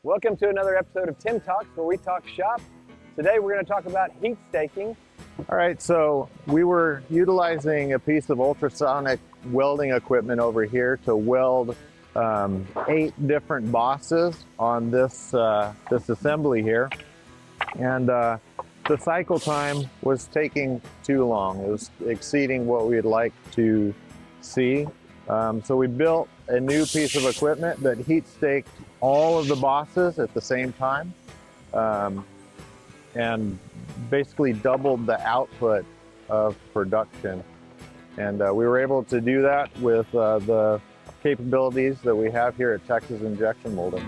Welcome to another episode of Tim Talks, where we talk shop. Today we're going to talk about heat staking. All right, so we were utilizing a piece of ultrasonic welding equipment over here to weld 8 different bosses on this assembly here, and the cycle time was taking too long. It was exceeding what we'd like to see. So we built a new piece of equipment that heat staked all of the bosses at the same time, and basically doubled the output of production. And we were able to do that with the capabilities that we have here at Texas Injection Molding.